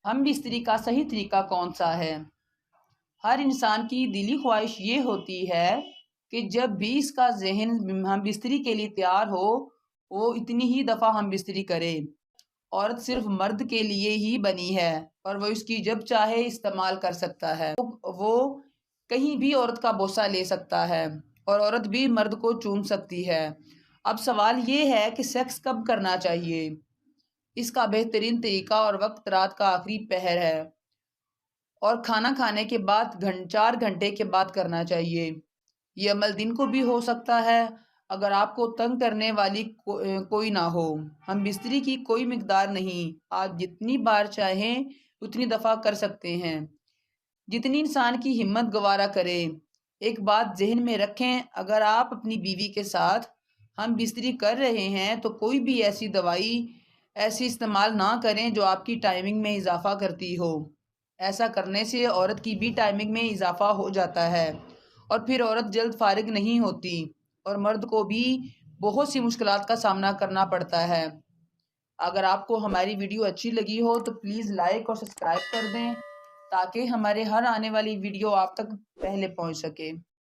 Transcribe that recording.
ہم بستری کا صحیح طریقہ کون سا ہے؟ ہر انسان کی دلی خواہش یہ ہوتی ہے کہ جب بھی اس کا ذہن ہم بستری کے لیے تیار ہو وہ اتنی ہی دفعہ ہم بستری کرے۔ عورت صرف مرد کے لیے ہی بنی ہے اور وہ اس کی جب چاہے استعمال کر سکتا ہے۔ وہ کہیں بھی عورت کا بوسہ لے سکتا ہے اور عورت بھی مرد کو چوم سکتی ہے۔ اب سوال یہ ہے کہ سیکس کب کرنا چاہیے؟ اس کا بہترین طریقہ اور وقت رات کا آخری پہر ہے اور کھانا کھانے کے بعد 4 گھنٹے کے بعد کرنا چاہیے۔ یہ عمل دن کو بھی ہو سکتا ہے اگر آپ کو تنگ کرنے والی کوئی نہ ہو۔ ہم بستری کی کوئی مقدار نہیں، آپ جتنی بار چاہیں اتنی دفعہ کر سکتے ہیں، جتنی انسان کی ہمت گوارا کرے۔ ایک بات ذہن میں رکھیں، اگر آپ اپنی بیوی کے ساتھ ہم بستری کر رہے ہیں تو کوئی بھی ایسی دوائی استعمال نہ کریں جو آپ کی ٹائمنگ میں اضافہ کرتی ہو۔ ایسا کرنے سے عورت کی بھی ٹائمنگ میں اضافہ ہو جاتا ہے اور پھر عورت جلد فارغ نہیں ہوتی اور مرد کو بھی بہت سی مشکلات کا سامنا کرنا پڑتا ہے۔ اگر آپ کو ہماری ویڈیو اچھی لگی ہو تو پلیز لائک اور سبسکرائب کر دیں تاکہ ہمارے ہر آنے والی ویڈیو آپ تک پہلے پہنچ سکے۔